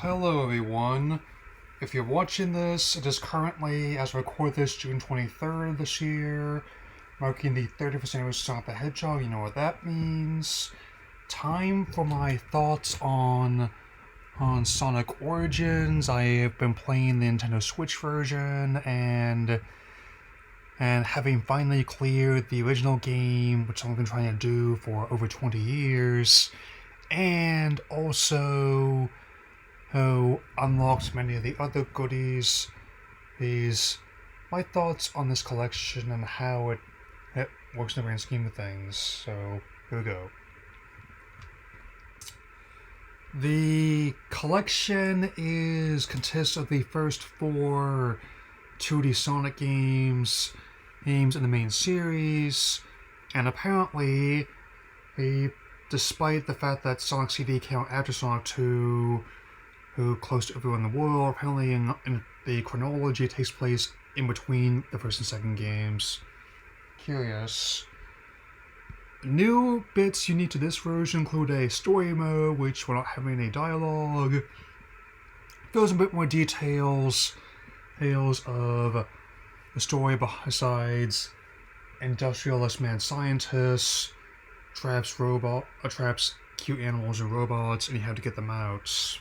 Hello, everyone. If you're watching this, it is currently, as I record this, June 23rd this year, marking the 30th anniversary of Sonic the Hedgehog. You know what that means. Time for my thoughts on Sonic Origins. I have been playing the Nintendo Switch version and having finally cleared the original game, which I've been trying to do for over 20 years, and also who unlocks many of the other goodies. These my thoughts on this collection and how it works in the grand scheme of things. So here we go. The collection consists of the first four 2D Sonic games in the main series, and apparently, despite the fact that Sonic CD came out after Sonic 2, who close to everyone in the world. Apparently, in the chronology, it takes place in between the first and second games. Curious. New bits unique to this version include a story mode, which, without having any dialogue, fills in a bit more details of the story besides industrialist mad scientists, traps cute animals and robots, and you have to get them out.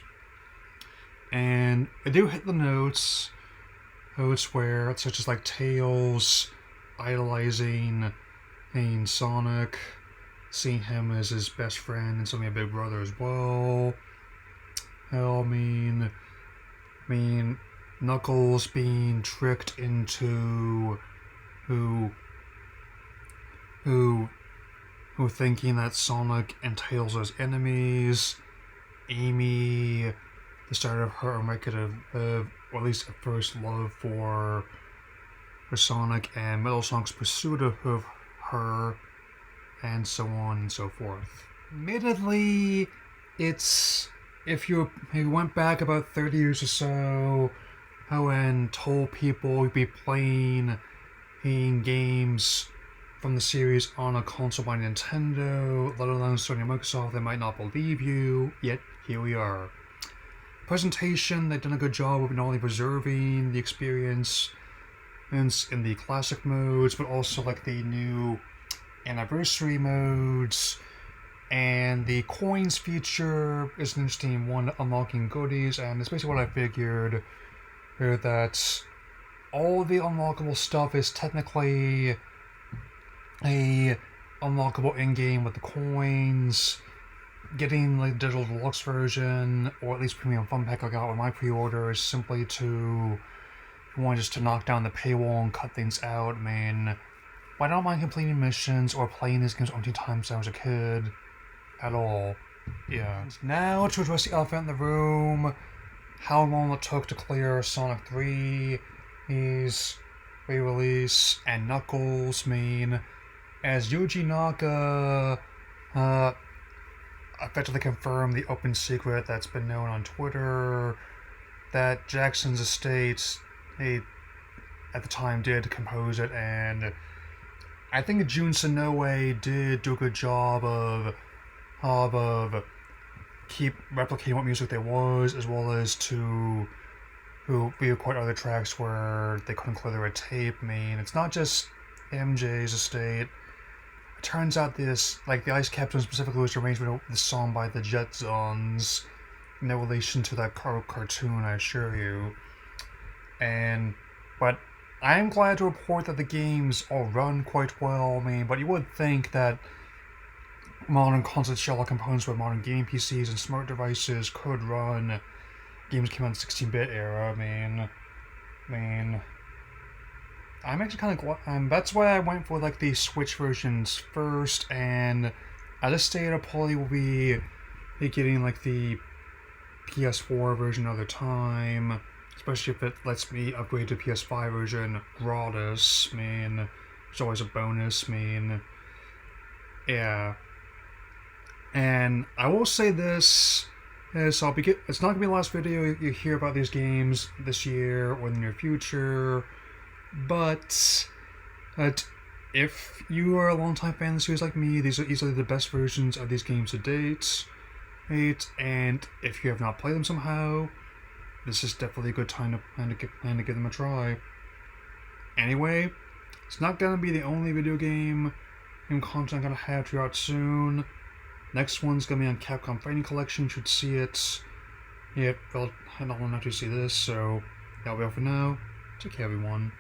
And I do hit the notes where, such as like Tails idolizing Sonic, seeing him as his best friend and something a big brother as well. Hell, I mean, Knuckles being tricked into who thinking that Sonic and Tails are his enemies. Amy, the start of her or at least at first love for Sonic, and Metal Sonic's pursuit of her, and so on and so forth. Admittedly, if you went back about 30 years or so, and told people you'd be playing games from the series on a console by Nintendo, let alone Sony and Microsoft, they might not believe you, yet here we are. Presentation, they've done a good job of not only preserving the experience in the classic modes, but also like the new anniversary modes. And the coins feature is an interesting one, unlocking goodies, and it's basically what I figured, that all the unlockable stuff is technically a unlockable in-game with the coins. Getting the digital deluxe version, or at least premium fun pack I got with my pre-order, is simply to knock down the paywall and cut things out. I don't mind completing missions or playing these games umpteen times when I was a kid at all. Yeah. Now to address the elephant in the room, how long it took to clear Sonic 3's re-release, and Knuckles. As Yuji Naka effectively confirmed the open secret that's been known on Twitter, that Jackson's estate, at the time, did compose it, and I think Jun Senoue did do a good job of keep replicating what music there was, as well as to re-record other tracks where they couldn't clear their tape. It's not just MJ's estate. It turns out the Ice Captain specifically was arrangement of the song by the Jetsons, no relation to that cartoon, I assure you. But I am glad to report that the games all run quite well. But you would think that modern console shell components with modern gaming PCs and smart devices could run games came out in the 16-bit era. I'm actually kind of glad. That's why I went for the Switch versions first, and at this state I probably will be getting the PS4 version another time, especially if it lets me upgrade to PS5 version gratis. It's always a bonus. Yeah. And I will say this. It's not going to be the last video you hear about these games this year or in the near future. But if you are a longtime fan of the series like me, these are easily the best versions of these games to date. and if you have not played them somehow, this is definitely a good time to plan to give them a try. Anyway, it's not gonna be the only video game and content I'm gonna have to out soon. Next one's gonna be on Capcom Fighting Collection. You should see it. Yeah, I'll not to see this, so that'll be all for now. Take care, everyone.